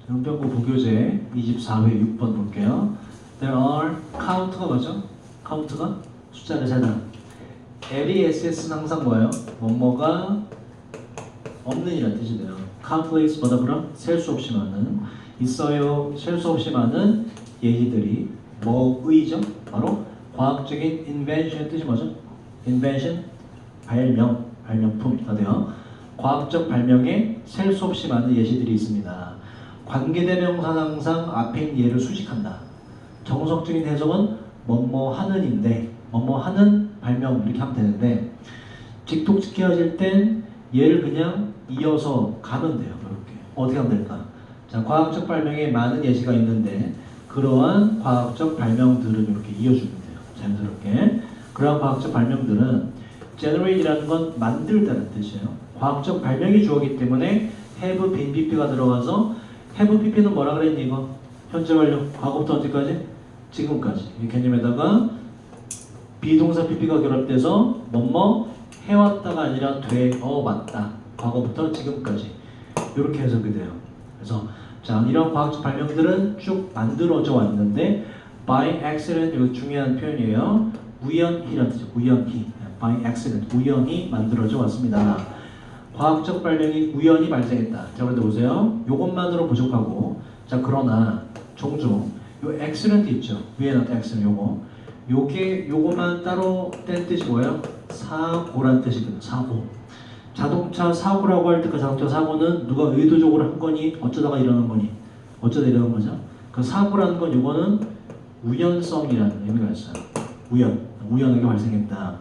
용병고 보교재 24회 6번 볼게요. There are count가 뭐죠? count가 숫자를 세다. LESS는 항상 뭐예요? 뭐뭐가 없는 이라는 뜻이 돼요. countless 뭐다 그럼? 셀 수 없이 많은 있어요. 셀 수 없이 많은 예시들이 뭐의죠? 바로 과학적인 invention의 뜻이 뭐죠? invention 발명, 발명품이 돼요. 과학적 발명에 셀 수 없이 많은 예시들이 있습니다. 관계대명사는 항상 앞에 있는 예를 수식한다. 정석적인 해석은 뭐뭐 하는인데 뭐뭐 하는 발명 이렇게 하면 되는데 직독직해야질 땐 얘를 그냥 이어서 가면 돼요. 이렇게 어떻게 하면 될까? 자, 과학적 발명에 많은 예시가 있는데 그러한 과학적 발명들은 이렇게 이어주면 돼요. 자연스럽게. 그러한 과학적 발명들은 generate이라는 건 만들다는 뜻이에요. 과학적 발명이 주어기 때문에 have been pp가 들어가서 have pp는 뭐라 그랬니 이거? 현재 완료. 과거부터 언제까지? 지금까지. 이 개념에다가 비동사 pp가 결합돼서 뭐뭐 해왔다가 아니라 되어 왔다. 과거부터 지금까지. 이렇게 해석이 돼요. 그래서 자, 이런 과학적 발명들은 쭉 만들어져 왔는데 by accident 이거 중요한 표현이에요. 우연히라는 뜻이죠. 우연히. by accident. 우연히 만들어져 왔습니다. 과학적 발명이 우연히 발생했다. 자, 그런데 보세요. 요것만으로 부족하고 자, 그러나 종종 요 accident 있죠. 위에 나온 accident 요거만 따로 뗀 뜻이 뭐예요? 사고란 뜻이거든요. 사고. 자동차 사고라고 할 때 그 자동차 사고는 누가 의도적으로 한 거니 어쩌다가 일어난 거니 어쩌다 일어난 거죠. 그 사고라는 건 요거는 우연성이라는 의미가 있어요. 우연하게 발생했다.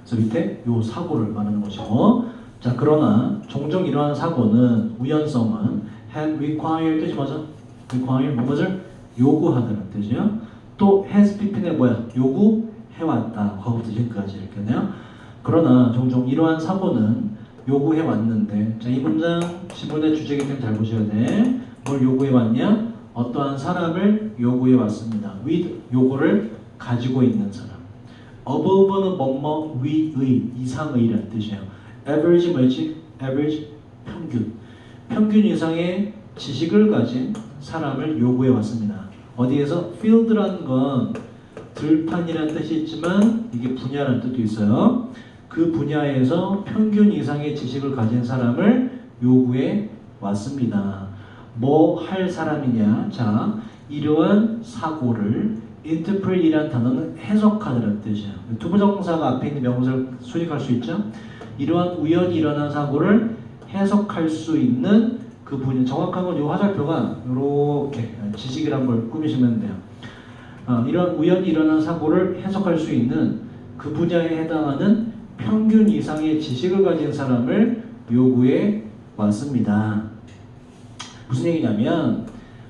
그래서 밑에 요 사고를 말하는 것이고 자, 그러나 종종 이러한 사고는 우연성은 have required 뜻이 뭐죠? require 무엇을 요구하다는 뜻이에요. 또 has pp는 뭐야? 요구해왔다. 과거부터 지금까지 이렇게 되네요. 그러나 종종 이러한 사고는 요구해왔는데 자, 이 문장 지문의 주제이기 때문에 잘 보셔야 돼. 뭘 요구해왔냐? 어떠한 사람을 요구해왔습니다. with 요구를 가지고 있는 사람. above는 뭐뭐 위의 이상의라는 뜻이에요. average 뭐지? average 평균. 평균 이상의 지식을 가진 사람을 요구해왔습니다. 어디에서? field라는 건 들판이라는 뜻이 있지만 이게 분야라는 뜻도 있어요. 그 분야에서 평균 이상의 지식을 가진 사람을 요구해 왔습니다. 뭐 할 사람이냐? 자, 이러한 사고를 interpret이라는 단어는 해석하다는 뜻이에요. 투부정사가 앞에 있는 명사를 수식할 수 있죠. 이러한 우연히 일어난 사고를 해석할 수 있는 그 분야. 정확한 건 이 화살표가 이렇게 지식이란 걸 꾸미시면 돼요. 이런 우연히 일어난 사고를 해석할 수 있는 그 분야에 해당하는 평균 이상의 지식을 가진 사람을 요구해 왔습니다. 무슨 얘기냐면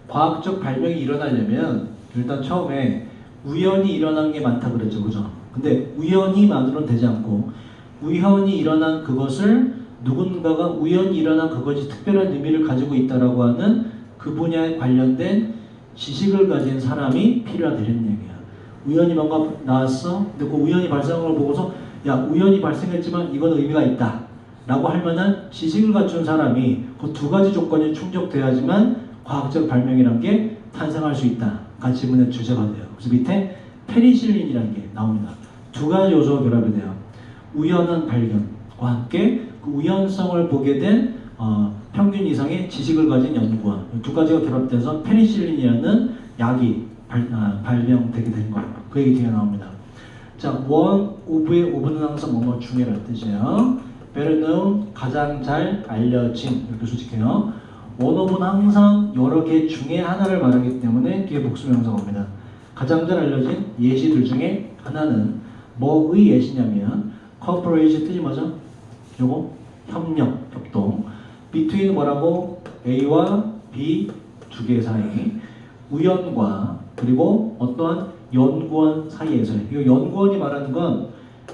과학적 발명이 일어나려면 일단 처음에 우연히 일어난 게 많다 그랬죠. 그죠? 근데 우연히만으로는 되지 않고 우연히 일어난 그것을 누군가가 우연히 일어난 그것이 특별한 의미를 가지고 있다라고 하는 그 분야에 관련된 지식을 가진 사람이 필요하다 이런 얘기야. 우연히 뭔가 나왔어. 근데 그 우연히 발생한 걸 보고서 야, 우연히 발생했지만 이건 의미가 있다 라고 할 만한 지식을 갖춘 사람이 그 두 가지 조건이 충족돼야지만 과학적 발명이라는 게 탄생할 수 있다. 가 지문의 주제가 돼요. 그래서 밑에 페니실린이라는 게 나옵니다. 두 가지 요소가 결합이 돼요. 우연한 발견과 함께 그 우연성을 보게 된 평균 이상의 지식을 가진 연구원 두 가지가 결합돼서 페니실린이라는 약이 발명되게 된 거예요. 그 얘기 뒤에 나옵니다. 자, one of의 of는 항상 뭐뭐 중에라는 뜻이에요. better known 가장 잘 알려진 이렇게 수식해요. one of는 항상 여러 개 중에 하나를 말하기 때문에 뒤에 복수명사가 옵니다. 가장 잘 알려진 예시들 중에 하나는 뭐의 예시냐면 cooperation 뜻이 뭐죠? 요거 협력, 협동. between 뭐라고? A와 B 두 개 사이 우연과 그리고 어떠한 연구원 사이에서 이 연구원이 말하는 건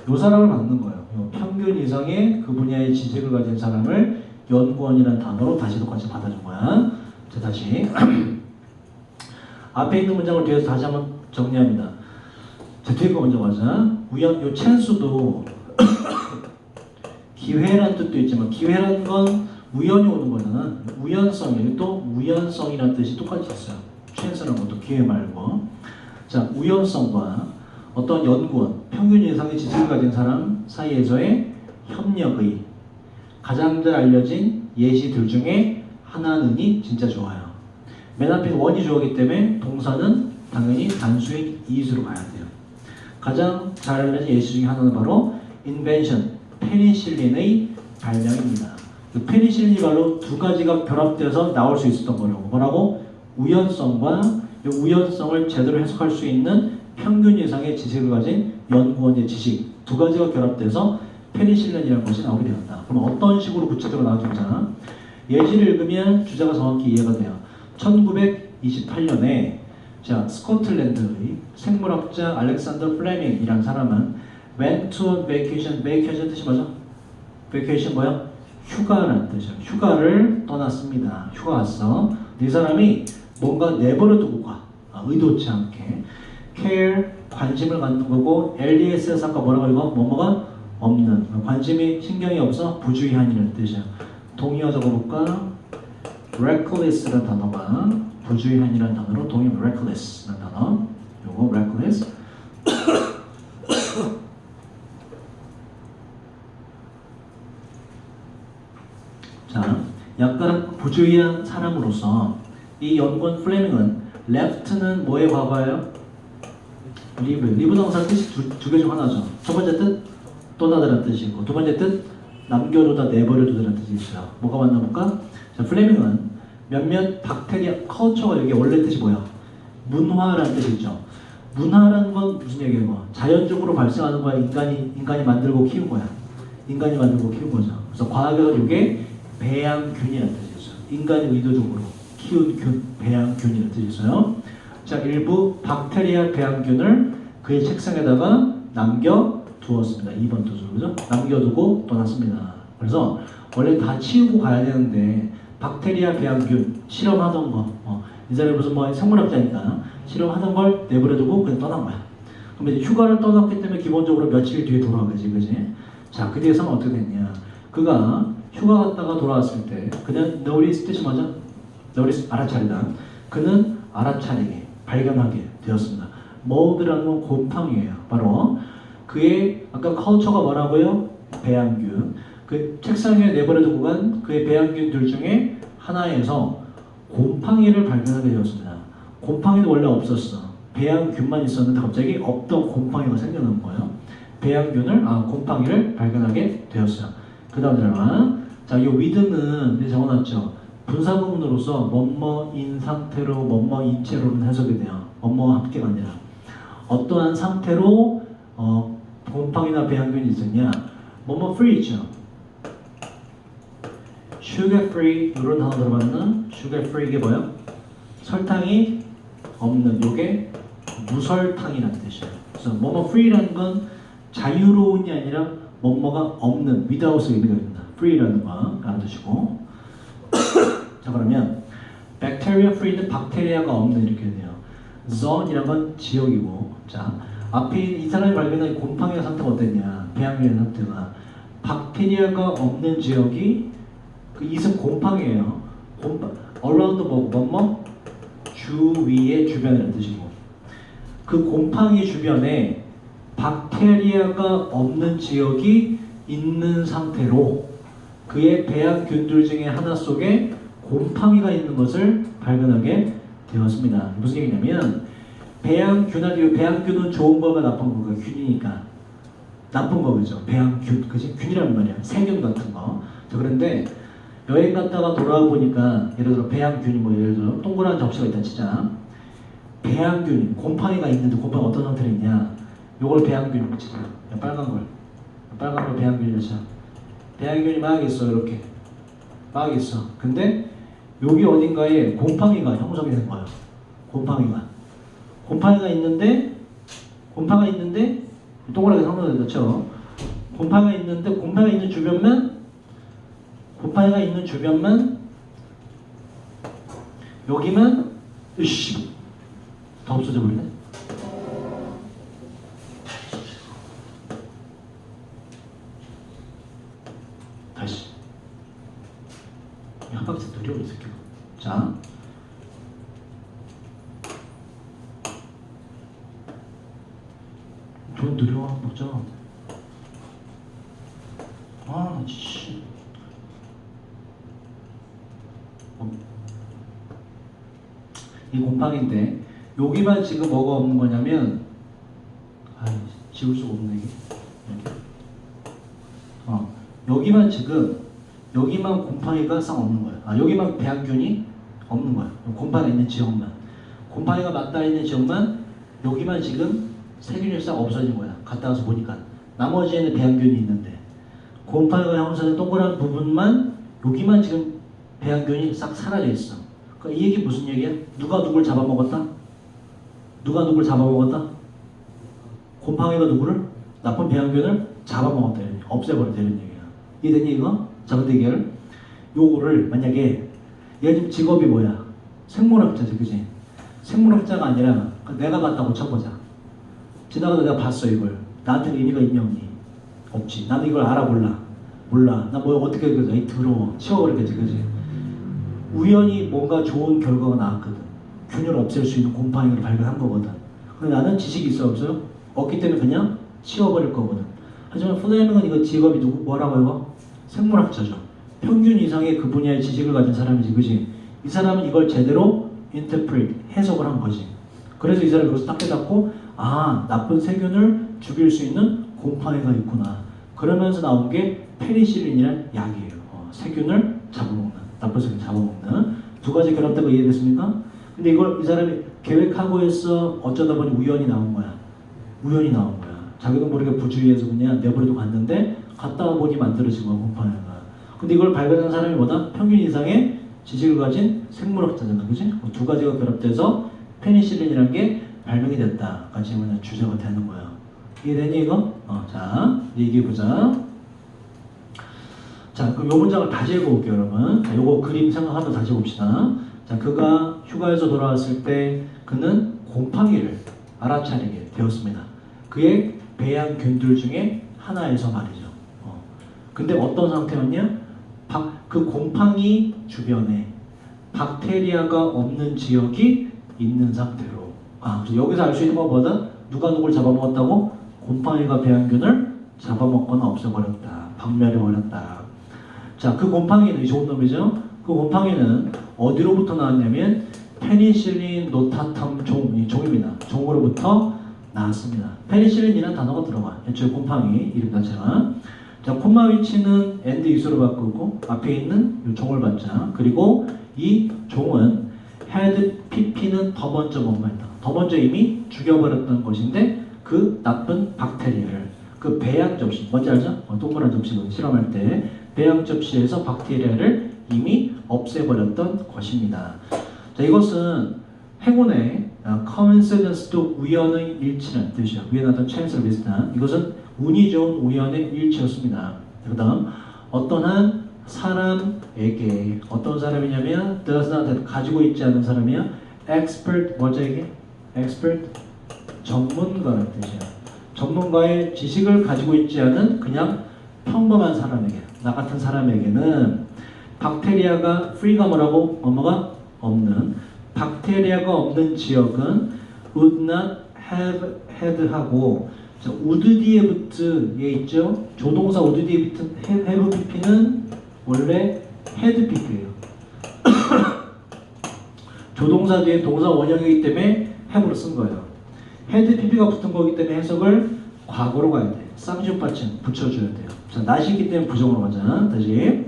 요 사람을 받는 거예요. 요 평균 이상의 그 분야의 지식을 가진 사람을 연구원이라는 단어로 다시 똑같이 받아준 거야. 자, 다시 앞에 있는 문장을 뒤에서 다시 한번 정리합니다. 자, 뒤에 거 먼저 가자. 우연, 요 찬스도 기회라는 뜻도 있지만 기회라는 건 우연히 오는 거잖아. 우연성이 또 우연성이라는 뜻이 똑같이 있어요. 찬스라는 것도 기회 말고. 자, 우연성과 어떤 연구원, 평균 이상의 지식을 가진 사람 사이에서의 협력의 가장 잘 알려진 예시들 중에 하나는이 진짜 좋아요. 맨 앞에 원이 주어기 때문에 동사는 당연히 단수인 is로 가야 돼요. 가장 잘 알려진 예시 중에 하나는 바로 invention, 페니실린의 발명입니다. 그 페니실린이 바로 두 가지가 결합돼서 나올 수 있었던 거라고. 뭐라고? 우연성과 이 우연성을 제대로 해석할 수 있는 평균 이상의 지식을 가진 연구원의 지식 두 가지가 결합돼서 페니실린이라는 것이 나오게 되었다. 그럼 어떤 식으로 구체적으로 나와주잖아. 예시를 읽으면 주제가 정확히 이해가 돼요. 1928년에 자 스코틀랜드의 생물학자 알렉산더 플레밍이라는 사람은 went to on vacation. vacation 뜻이 뭐죠? vacation 뭐야? 휴가라는 뜻이에요. 휴가를 떠났습니다. 휴가 왔어. 이 사람이 뭔가 내버려 두고 가. 의도치 않게. care, 관심을 갖는 거고 LESS 아까 뭐라고 읽어? 뭐뭐가 없는. 관심이 신경이 없어 부주의한이라는 뜻이에요. 동의어 적어볼까? reckless라는 단어가 부주의한이라는 단어로 동의 reckless라는 단어. 요거 reckless. 자, 약간 부주의한 사람으로서 이 연구원 플레밍은 left는 뭐의 과거예요? live 동사 뜻이 두 개 중 하나죠. 첫 번째 뜻 떠나다라는 뜻이 있고 두 번째 뜻 남겨두다 내버려두다라는 뜻이 있어요. 뭐가 맞나 볼까? 자, 플레밍은 몇몇 박테리아 컬처가 여기 원래 뜻이 뭐야? 문화라는 뜻이 있죠. 문화라는 건 무슨 얘기예요? 자연적으로 발생하는 거야. 인간이 만들고 키운 거야. 인간이 만들고 키운 거죠. 그래서 과학에서 이게 배양균이라는 뜻이 있어요. 인간이 의도적으로 키운 균, 배양균이라는 뜻이 있어요. 자, 일부 박테리아 배양균을 그의 책상에다가 남겨두었습니다. 2번 뜻으로, 그죠? 남겨두고 떠났습니다. 그래서 원래 다 치우고 가야 되는데 박테리아 배양균 실험하던 거, 이 사람이 무슨 뭐 생물학자니까 실험하던 걸 내버려두고 그냥 떠난 거야. 그럼 이제 휴가를 떠났기 때문에 기본적으로 며칠 뒤에 돌아가지, 그지? 자, 그 뒤에서는 어떻게 됐냐? 그가 휴가 갔다가 돌아왔을 때 그는 notice 뜻이 뭐죠? notice 알아차리다. 그는 알아차리게 발견하게 되었습니다. mold라는 건 곰팡이에요. 바로 그의 아까 culture가 뭐라고요? 배양균. 그 책상 위에 내버려두고 간 그의 배양균들 중에 하나에서 곰팡이를 발견하게 되었습니다. 곰팡이는 원래 없었어. 배양균만 있었는데 갑자기 없던 곰팡이가 생겨난 거예요. 배양균을 곰팡이를 발견하게 되었어요. 그 다음 드라마. 자, 이 with는 적어놨죠. 분사구문으로서 뭐뭐인 상태로 뭐뭐인 채로는 해석이 돼요. 뭐뭐와 함께가 아니라 어떠한 상태로 곰팡이나 배양균이 있었냐. 뭐뭐 free 있죠. sugar free 이런 단어 들어봤나? sugar free 이게 뭐예요? 설탕이 없는 요게 무설탕이라는 뜻이에요. 그래서 뭐뭐 free라는 건 자유로운이 아니라 뭐뭐가 없는 without의 의미가 됩니다. free라는 거 알아두시고. 자, 그러면 bacteria free는 박테리아가 없는 이렇게 돼요. zone이란 건 지역이고. 자, 앞에 이 사람이 발견한 곰팡이의 상태가 어땠냐? 배양균의 상태가 박테리아가 없는 지역이 그 이승 곰팡이에요. around 뭐뭐 주위의 주변이라는 뜻이고 그 곰팡이 주변에 박테리아가 없는 지역이 있는 상태로 그의 배양균들 중에 하나 속에 곰팡이가 있는 것을 발견하게 되었습니다. 무슨 얘기냐면 배양균은 좋은 거가 나쁜 거가 균이니까 나쁜 거죠. 배양균, 그지? 균이라는 말이야. 세균 같은 거. 자, 그런데 여행 갔다가 돌아와 보니까 예를 들어 배양균이 뭐 예를 들어 동그란 접시가 있다 치자. 배양균, 곰팡이가 있는데 곰팡이 어떤 상태로 있냐? 요걸 배양균이라고 치자. 빨간 걸 배양균이라고 치자. 배양균이 막 있어. 이렇게 막 있어. 근데 여기 어딘가에 곰팡이가 형성이 된 거예요. 곰팡이가 있는데 동그랗게 형성이 됐죠. 곰팡이가 있는데 곰팡이가 있는 주변만 여기만 으씨 다 없어져 버리네. 다시 느려 복잡. 아, 씨. 이 곰팡인데 여기만 지금 뭐가 없는 거냐면 지울 수가 없네 이게. 여기만 지금 여기만 곰팡이가 싹 없는 거예요. 여기만 배양균이 없는 거예요. 곰팡이가 있는 지역만, 곰팡이가 맞닿아 있는 지역만 여기만 지금 세균이 싹 없어진 거야. 갔다 와서 보니까 나머지에는 배양균이 있는데 곰팡이가 형성된 동그란 부분만 여기만 지금 배양균이 싹 사라져 있어. 그러니까 이 얘기 무슨 얘기야? 누가 누굴 잡아먹었다? 누가 누굴 잡아먹었다? 곰팡이가 누구를? 나쁜 배양균을 잡아먹었다. 없애버렸다 이런 얘기야. 이해되니 이거? 자, 근데 이게 요거를 만약에 얘 지금 직업이 뭐야? 생물학자지, 그지? 생물학자가 아니라 내가 봤다고 쳐보자. 지나가다 내가 봤어 이걸. 나한테는 의미가 있냐 없니? 없지. 나는 이걸 알아 몰라. 나 뭐 어떻게 그러자. 이 더러워. 치워버리겠지, 그지? 우연히 뭔가 좋은 결과가 나왔거든. 균을 없앨 수 있는 곰팡이를 발견한 거거든. 근데 나는 지식이 있어 없어요? 없기 때문에 그냥 치워버릴 거거든. 하지만 플레밍은 이거 직업이 누구 뭐라고 해요? 생물학자죠. 평균 이상의 그 분야의 지식을 가진 사람이지, 그지? 이 사람은 이걸 제대로 interpret, 해석을 한 거지. 그래서 이 사람이 그것을 딱 깨닫고 나쁜 세균을 죽일 수 있는 곰팡이가 있구나. 그러면서 나온 게 페니실린이라는 약이에요. 세균을 잡아먹는, 나쁜 세균 잡아먹는 두 가지 결합된 거 이해됐습니까? 근데 이걸 이 사람이 계획하고 해서 어쩌다 보니 우연히 나온 거야. 우연히 나온 거야. 자기도 모르게 부주의해서 그냥 내버려도 갔는데 갔다 보니 만들어진 거야, 곰팡이가. 근데 이걸 발견한 사람이 뭐다? 평균 이상의 지식을 가진 생물학자잖아, 그지? 두 가지가 결합돼서 페니실린이라는 게 발명이 됐다. 같이 뭐냐 주제가 되는 거야. 이해되니 이거? 자, 얘기해보자. 자, 그럼 요 문장을 다시 읽어볼게요, 여러분. 자, 요거 그림 생각하면서 다시 봅시다. 자, 그가 휴가에서 돌아왔을 때 그는 곰팡이를 알아차리게 되었습니다. 그의 배양균들 중에 하나에서 말이죠. 근데 어떤 상태였냐? 그 곰팡이 주변에 박테리아가 없는 지역이 있는 상태로. 그래서 여기서 알 수 있는 것보다 누가 누굴 잡아먹었다고? 곰팡이가 배양균을 잡아먹거나 없애버렸다. 박멸해버렸다. 자, 그 곰팡이는 좋은 놈이죠? 그 곰팡이는 어디로부터 나왔냐면 페니실린 노타텀 종입니다. 종으로부터 나왔습니다. 페니실린이라는 단어가 들어가. 애초에 곰팡이 이름 자체가. 자, 콤마 위치는 and is로 바꾸고 앞에 있는 이 종을 받자. 그리고 이 종은 had pp는 더 먼저 뭐뭐했다. 더 먼저 이미 죽여버렸던 것인데 그 나쁜 박테리아를 그 배양 접시 뭔지 알죠? 동그란 접시 실험할 때 배양 접시에서 박테리아를 이미 없애버렸던 것입니다. 자, 이것은 행운의 coincidence도 우연의 일치라는 뜻이야. 위에 나왔던 chance를 비슷한 이것은 운이 좋은 우연의 일치였습니다. 그 다음 어떤 한 사람에게 어떤 사람이냐면 does not have 가지고 있지 않은 사람이야. expert 뭐죠 이게? expert 전문가라는 뜻이야. 전문가의 지식을 가지고 있지 않은 그냥 평범한 사람에게 나 같은 사람에게는 박테리아가 free가 뭐라고? 뭐뭐가 없는 박테리아가 없는 지역은 would not have had 하고 자, would 뒤에 붙은 얘 있죠? 조동사 would 뒤에 붙은 have pp는 원래 had pp예요. 조동사 뒤에 동사 원형이기 때문에 have로 쓴 거예요. had pp가 붙은 거기 때문에 해석을 과거로 가야 돼. 쌍시옷 받침 붙여줘야 돼요. 자, not이기 때문에 부정으로 가자. 다시.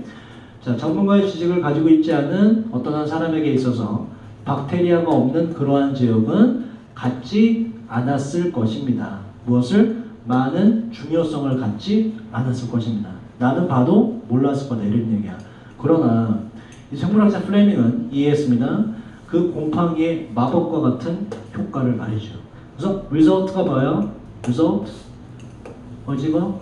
자, 전문가의 지식을 가지고 있지 않은 어떤 한 사람에게 있어서 박테리아가 없는 그러한 지역은 갖지 않았을 것입니다. 무엇을? 많은 중요성을 갖지 않았을 것입니다. 나는 봐도 몰랐을 거다 이런 얘기야. 그러나 이 생물학자 플레밍은 이해했습니다. 그 곰팡이의 마법과 같은 효과를 말이죠. 그래서 result가 뭐예요? result 뭐지고?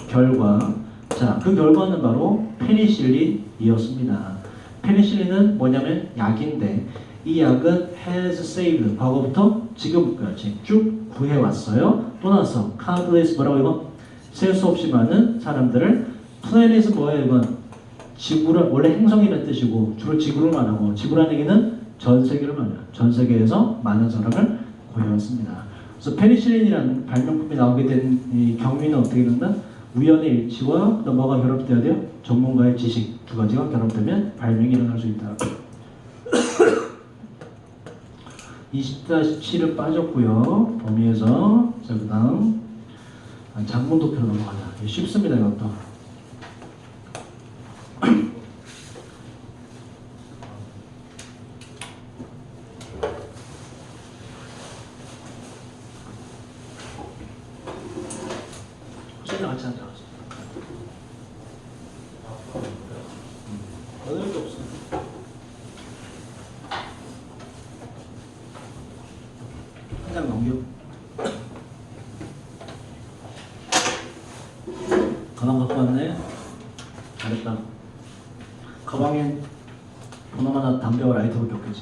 결과. 자, 그 결과는 바로 페니실린이었습니다. 페니실린은 뭐냐면 약인데 이 약은 has saved 과거부터 지금까지 쭉 구해왔어요. 또 나서 countless 뭐라고 이거? 셀 수 없이 많은 사람들을 planet은 뭐예요 이건? 지구를 원래 행성이라는 뜻이고 주로 지구를 말하고 지구라는 얘기는 전 세계를 말해요. 전 세계에서 많은 사람을 구해왔습니다. 그래서 페니실린이라는 발명품이 나오게 된 이 경위는 어떻게 된다? 우연의 일치와 또 뭐가 결합돼야 돼요? 전문가의 지식 두 가지가 결합되면 발명이 일어날 수 있다. 20-17은 빠졌고요. 범위에서. 자, 그 다음 장문 도표로 넘어가자. 쉽습니다, 이것도. 선생님 같이 앉아. 어느 게 없어. 한 장 넘겨. 가방 갖고 왔네. 잘했다. 가방에 보나마나 담배와 라이터밖에 없겠지.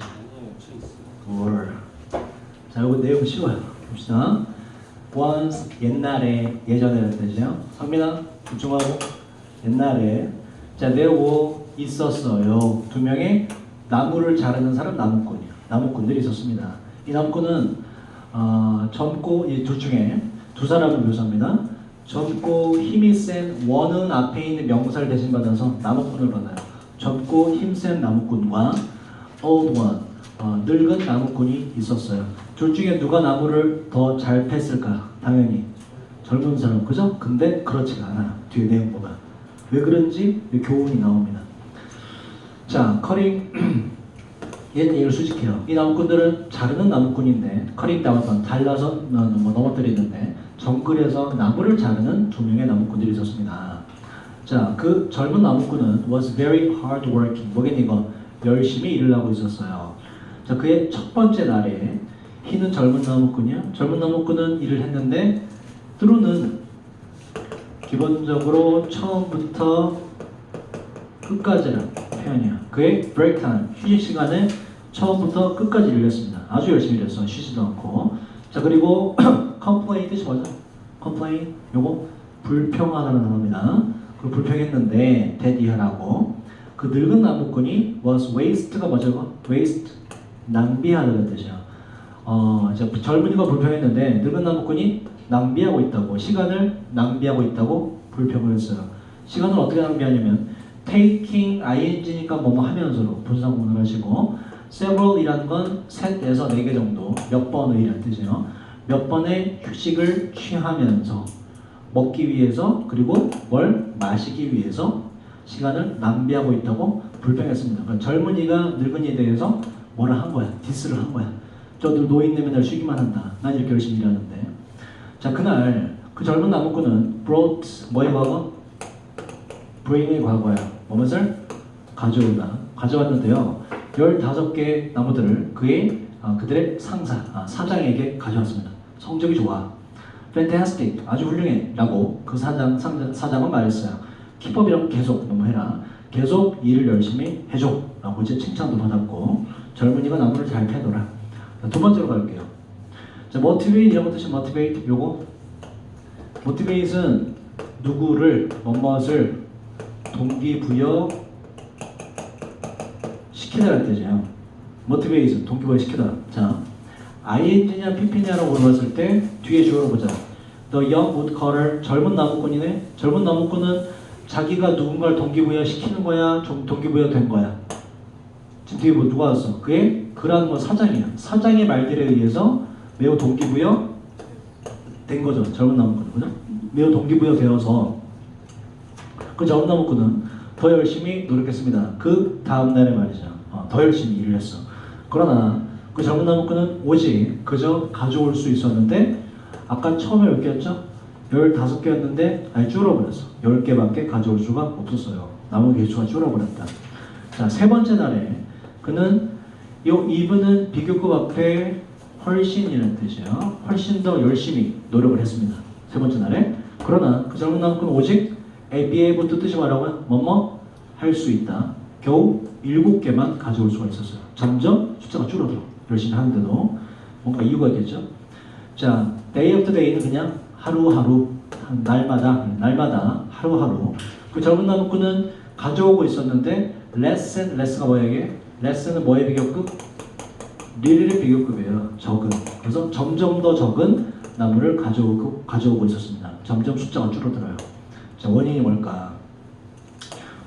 뭘. 자, 요거 내용 쉬워요. 봅시다. once 옛날에 예전에 뜻이죠. 성민아 집중하고. 옛날에 자 내고 있었어요. 두 명의 나무를 자르는 사람 나무꾼이요. 나무꾼들이 있었습니다. 이 나무꾼은 젊고 이 둘 중에 두 사람을 묘사합니다. 젊고 힘이 센 원은 앞에 있는 명사를 대신 받아서 나무꾼을 받아요. 젊고 힘센 나무꾼과 old one 늙은 나무꾼이 있었어요. 둘 중에 누가 나무를 더 잘 팼을까? 당연히 젊은 사람, 그죠? 근데 그렇지가 않아요. 뒤에 내용 보면 왜 그런지 교훈이 나옵니다. 자, 커링 얘는 얘를 수직해요. 이 나무꾼들은 자르는 나무꾼인데 커링 다운던 달라서 넘어뜨리는데 정글에서 나무를 자르는 두 명의 나무꾼들이 있었습니다. 자, 그 젊은 나무꾼은 was very hard working. 뭐겠니 이거? 열심히 일을 하고 있었어요. 자, 그의 첫 번째 날에 희는 젊은 나무꾼이야. 젊은 나무꾼은 일을 했는데 트루는 기본적으로 처음부터 끝까지란 표현이야. 그의 break time, 휴식 시간에 처음부터 끝까지 일을 했습니다. 아주 열심히 일했어. 쉬지도 않고. 자, 그리고 complain 뜻이 뭐죠? complain 요거 불평하다는 단어입니다. 그 불평했는데 대디하라고. 그 늙은 나무꾼이 was waste가 뭐죠? waste 낭비하다는 뜻이야. 젊은이가 불평했는데 늙은 나무꾼이 낭비하고 있다고, 시간을 낭비하고 있다고 불평을 했어요. 시간을 어떻게 낭비하냐면 taking ing니까 뭐뭐 하면서로 분사구문을 하시고 several이라는 건 셋에서 4개 정도 몇 번의 이란 뜻이에요. 몇 번의 휴식을 취하면서 먹기 위해서 그리고 뭘 마시기 위해서 시간을 낭비하고 있다고 불평했습니다. 그러니까 젊은이가 늙은이에 대해서 뭐라 한 거야. 디스를 한 거야. 저들 노인네 맨날 쉬기만 한다. 난 이렇게 열심히 일하는데. 자, 그날 그 젊은 나무꾼은 brought 뭐의 과거? bring의 과거야. 무엇을? 가져오다. 가져왔는데요. 15개의 나무들을 그들의 상사, 사장에게 가져왔습니다. 성적이 좋아. fantastic. 아주 훌륭해. 라고 그 사장은 말했어요. 킵업이라고 계속 너무 해라. 계속 일을 열심히 해줘. 라고 이제 칭찬도 받았고 젊은이가 나무를 잘 패더라. 두 번째로 갈게요. 자, motivate 이라고 뜻이 motivate 요거 motivate은 누구를 무엇을 동기부여 시키다라는 뜻이에요. motivate 동기부여 시키다. 자, ing냐 pp냐라고 물어봤을 때 뒤에 주어로 보자. The young woodcutter 젊은 나무꾼이네. 젊은 나무꾼은 자기가 누군가를 동기부여 시키는 거야? 좀 동기부여 된 거야? 지금 뒤에 뭐 누가 왔어? 그라는 건 사장이야. 사장의 말들에 의해서 매우 동기부여 된 거죠. 젊은 나무꾼은. 그죠? 매우 동기부여 되어서 그 젊은 나무꾼은 더 열심히 노력했습니다. 그 다음날에 말이죠. 더 열심히 일을 했어. 그러나 그 젊은 나무꾼은 오직 그저 가져올 수 있었는데 아까 처음에 몇 개였죠? 15개였는데 아니 줄어버렸어. 10개밖에 가져올 수가 없었어요. 나무 개수가 줄어버렸다. 자, 세 번째 날에 그는 이분은 비교급 앞에 훨씬이라는 뜻이에요. 훨씬 더 열심히 노력을 했습니다. 세 번째 날에. 그러나 그 젊은 나무꾼은 오직 be able to 뜻이 뭐라고요? 뭐뭐 할 수 있다. 겨우 7개만 가져올 수가 있었어요. 점점 숫자가 줄어들어. 열심히 하는데도 뭔가 이유가 있겠죠. 자, day after day는 그냥 하루하루, 날마다 하루하루. 그 젊은 나무꾼은 가져오고 있었는데 less가 뭐야 이게? less는 뭐의 비교급? 리틀의 비교급이에요. 적은. 그래서 점점 더 적은 나무를 가져오고 있었습니다. 점점 숫자가 줄어들어요. 자, 원인이 뭘까?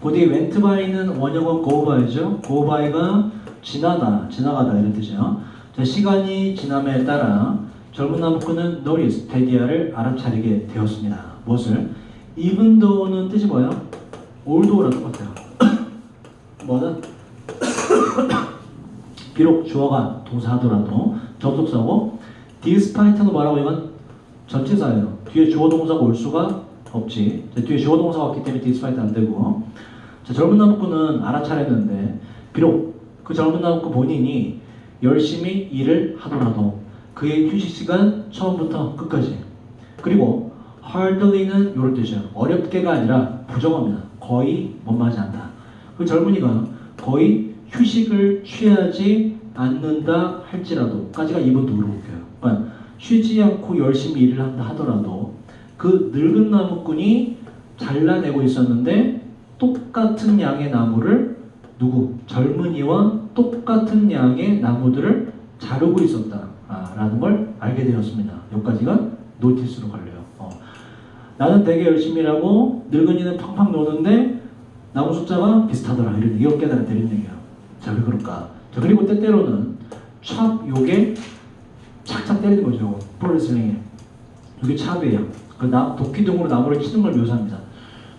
곧이 went by는 원형은 go by죠. go by가 지나가다 이런 뜻이에요. 자, 시간이 지남에 따라 젊은 나무꾼은 notice, 대기야를 알아차리게 되었습니다. 무엇을? even though는 뜻이 뭐예요? although랑 똑같아요. 뭐는? 비록 주어가 동사하더라도 접속사고 despite는 뭐라고? 이건 전치사예요. 뒤에 주어 동사가 올 수가 없지. 자, 뒤에 주어 동사가 없기 때문에 despite 안 되고. 자, 젊은 나무꾼은 알아차렸는데 비록 그 젊은 나무꾼 본인이 열심히 일을 하더라도 그의 휴식 시간 처음부터 끝까지. 그리고 hardly는 이런 뜻이에요. 어렵게가 아니라 부정합니다. 거의 못마지 않다. 그 젊은이가 거의 휴식을 취하지 않는다 할지라도까지가 이번 누르볼게요. 그러니까 쉬지 않고 열심히 일을 한다 하더라도 그 늙은 나무꾼이 잘라내고 있었는데 똑같은 양의 나무를 젊은이와 똑같은 양의 나무들을 자르고 있었다라는 걸 알게 되었습니다. 여기까지가 노티스로 갈려요. 나는 되게 열심히 일하고 늙은이는 팡팡 노는데 나무 숫자가 비슷하더라. 이걸 깨달았다 이런 얘기야. 자, 왜 그럴까? 자, 그리고 때때로는 찹 요게 착착 때리는 거죠. 프로레슬링에. 이게 찹이에요. 그 도끼등으로 나무를 치는 걸 묘사합니다.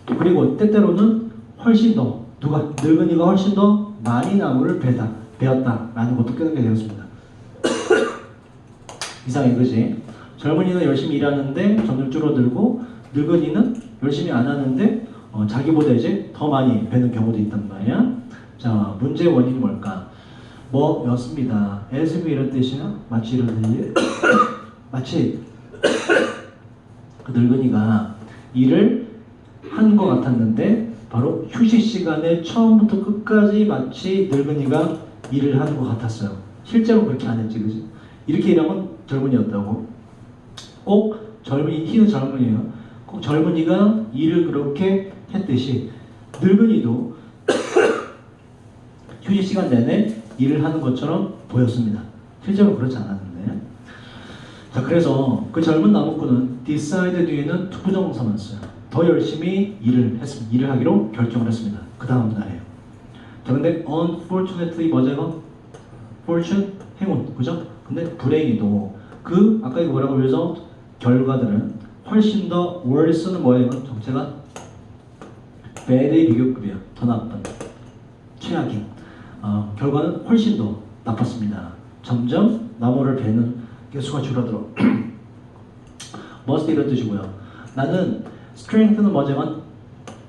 또 그리고 때때로는 훨씬 더 늙은이가 훨씬 더 많이 나무를 베었다라는 것도 깨닫게 되었습니다. 이상해, 그지? 젊은이는 열심히 일하는데 점점 줄어들고 늙은이는 열심히 안 하는데 자기보다 이제 더 많이 베는 경우도 있단 말이야. 자, 문제의 원인이 뭘까? 뭐였습니다. as if 이런 뜻이야? 마치 이런 뜻이 마치 그 늙은이가 일을 한 것 같았는데 바로 휴식 시간에 처음부터 끝까지 마치 늙은이가 일을 하는 것 같았어요. 실제로 그렇게 안 했지, 그지? 이렇게 일하면 젊은이였다고. 꼭 희는 젊은이에요. 꼭 젊은이가 일을 그렇게 했듯이 늙은이도 휴식 시간 내내 일을 하는 것처럼 보였습니다. 실제로 그렇지 않았는데. 자, 그래서 그 젊은 나무꾼은 decide 뒤에는 투부정사만 써요. 더 열심히 일을 하기로 결정을 했습니다. 그 다음 날에요. 자, 근데 unfortunately 뭐죠? fortune, 행운, 그죠? 근데 불행히도 아까 이거 뭐라고 그래서 결과들은 훨씬 더 worse는 뭐예요? 정체가 bad의 비교급이에요. 더 나쁜, 최악인. 결과는 훨씬 더 나빴습니다. 점점 나무를 베는 개수가 줄어들어. must 이런 뜻이고요. 나는 strength는 뭐냐면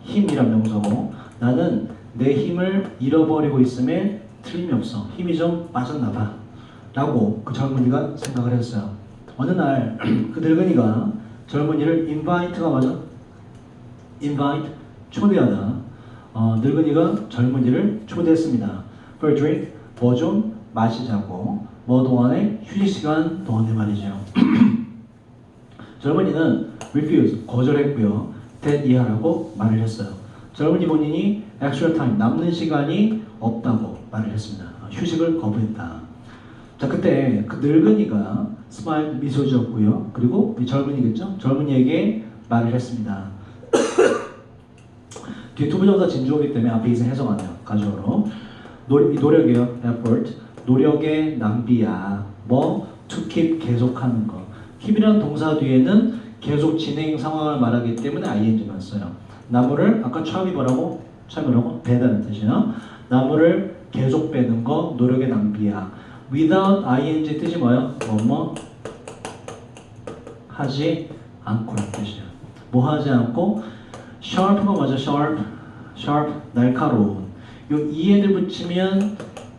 힘이란 명사고 나는 내 힘을 잃어버리고 있음에 틀림이 없어. 힘이 좀 빠졌나 봐. 라고 그 젊은이가 생각을 했어요. 어느 날 그 늙은이가 젊은이를 invite가 맞아? invite, 초대하다. 늙은이가 젊은이를 초대했습니다. for a drink, 뭐 좀 마시자고. 뭐 동안에 휴식 시간 동안에 말이죠. 젊은이는 refuse, 거절했고요. that 이하라고 말을 했어요. 젊은이 본인이 extra time, 남는 시간이 없다고 말을 했습니다. 휴식을 거부했다. 자, 그때 그 늙은이가 smile, 미소 지었고요. 그리고 이 젊은이겠죠? 젊은이에게 말을 했습니다. 뒤에 투부정사 진주어이기 때문에 앞에 이제 해석하네요. 가주어로. 노력이요. effort. 노력의 낭비야. to keep, 계속하는 거. keep이라는 동사 뒤에는 계속 진행 상황을 말하기 때문에 ing만 써요. 나무를 아까 처음이 뭐라고? 배다는 뜻이요. 나무를 계속 빼는 거 노력의 낭비야. without ing 뜻이 뭐예요? 하지 않고라는 뜻이에요. 뭐 하지 않고? sharp가 뭐죠? sharp, 날카로운. 요 이에를 붙이면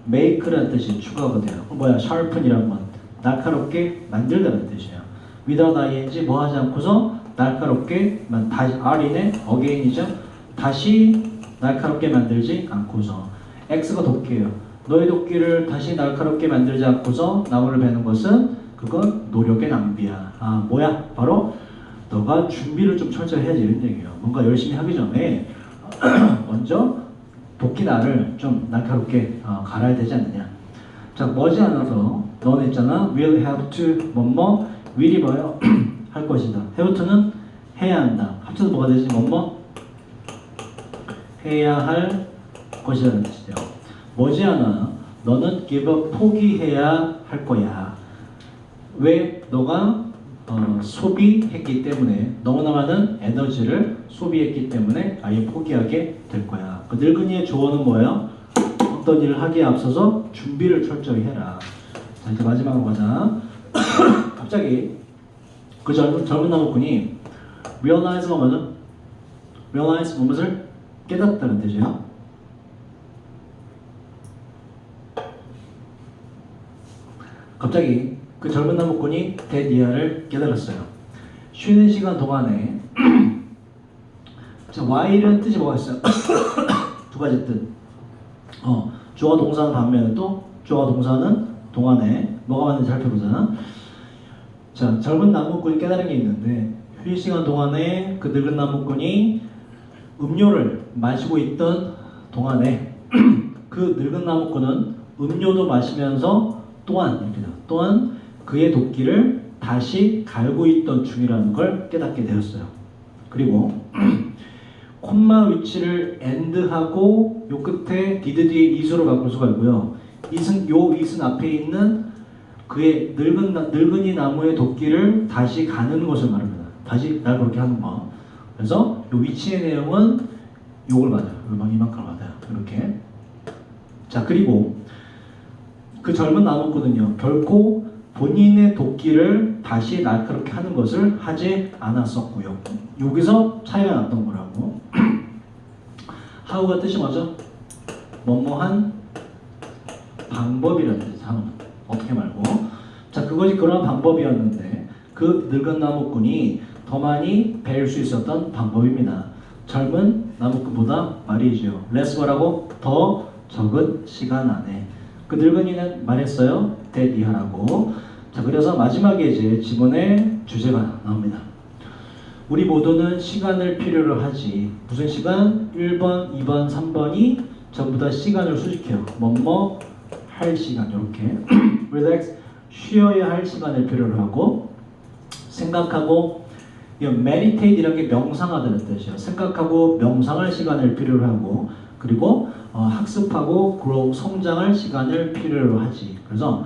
make라는 뜻이 추가가 돼요. sharpen이란 건 날카롭게 만들다는 뜻이에요. without ing 뭐 하지 않고서 날카롭게 다시 r이네 again이죠. 다시 날카롭게 만들지 않고서. x가 도끼예요. 너의 도끼를 다시 날카롭게 만들지 않고서 나무를 베는 것은 그건 노력의 낭비야. 바로 너가 준비를 좀 철저히 해야지 이런 얘기예요. 뭔가 열심히 하기 전에 먼저 도끼날을 좀 날카롭게 갈아야 되지 않느냐. 자, 자, 머지않아서 너는 있잖아. will have to 뭐뭐 will이 뭐예요? 할 것이다. have to는 해야 한다. 합쳐서 뭐가 되지? 뭐뭐 해야 할 것이라는 뜻이죠. 머지않아 너는 give up 포기해야 할 거야. 왜? 너가 소비했기 때문에 너무나 많은 에너지를 소비했기 때문에 아예 포기하게 될 거야. 그 늙은이의 조언은 뭐예요? 어떤 일을 하기에 앞서서 준비를 철저히 해라. 자, 이제 마지막으로 가자. 갑자기 그 젊은 나무꾼이 realize 뭐죠? realize 무엇을 깨닫다는 뜻이에요. 갑자기 그 젊은 나무꾼이 데디아를 깨달았어요. 쉬는 시간 동안에 자, while은 뜻이 뭐가 있어요? 두 가지 뜻. 주어 동사는 반면에 또 주어 동사는 동안에 뭐가 맞는지 살펴보자. 자, 젊은 나무꾼이 깨달은 게 있는데 휴식 시간 동안에 그 늙은 나무꾼이 음료를 마시고 있던 동안에 그 늙은 나무꾼은 음료도 마시면서 또한 그의 도끼를 다시 갈고 있던 중이라는 걸 깨닫게 되었어요. 그리고 콤마 위치를 and하고 요 끝에 did 뒤에 이수로 바꿀 수가 있고요. 요 이순 앞에 있는 그의 늙은이 나무의 도끼를 다시 가는 것을 말합니다. 다시 날 그렇게 하는 거. 그래서 요 위치의 내용은 요걸 맞아요. 이만큼 맞아요. 이렇게. 자, 그리고 그 젊은 나무꾼은요, 결코 본인의 도끼를 다시 날카롭게 하는 것을 하지 않았었고요. 여기서 차이가 났던 거라고. how가 뜻이 뭐죠? 뭐뭐한 방법이라는 뜻이죠. 어떻게 말고. 자, 그것이 그런 방법이었는데 그 늙은 나무꾼이 더 많이 배울 수 있었던 방법입니다. 젊은 나무꾼보다 말이죠. less 뭐라고? 더 적은 시간 안에. 그 늙은이는 말했어요. 데디하라고. 자, 그래서 마지막에 이제 지문의 주제가 나옵니다. 우리 모두는 시간을 필요로 하지. 무슨 시간? 1번, 2번, 3번이 전부 다 시간을 수식해요. 뭐뭐 할 시간 이렇게. relax, 쉬어야 할 시간을 필요로 하고 생각하고 meditate이라는 게 명상하다는 뜻이에요. 생각하고 명상할 시간을 필요로 하고 그리고 학습하고 grow, 성장할 시간을 필요로 하지. 그래서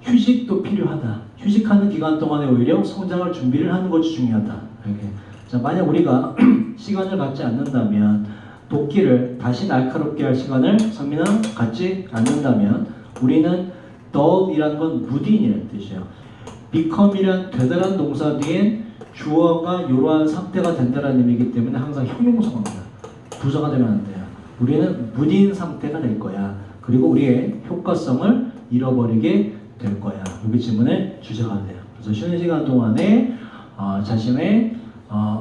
휴식도 필요하다. 휴식하는 기간 동안에 오히려 성장할 준비를 하는 것이 중요하다. 이렇게. 자, 만약 우리가 시간을 갖지 않는다면 도끼를 다시 날카롭게 할 시간을 성민아 갖지 않는다면 우리는 dull이라는 건 무딘이라는 뜻이에요. become이란 되다란 동사 뒤엔 주어가 이러한 상태가 된다는 의미이기 때문에 항상 형용사입니다. 부사가 되면 안 돼요. 우리는 무딘 상태가 될 거야. 그리고 우리의 효과성을 잃어버리게 될 거야. 여기 질문의 주제가 돼요. 그래서 쉬는 시간 동안에 자신의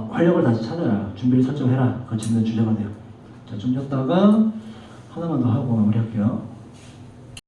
활력을 다시 찾아라. 준비를 설정해라. 그 질문의 주제가 돼요. 자, 좀 쉬었다가 하나만 더 하고 마무리할게요.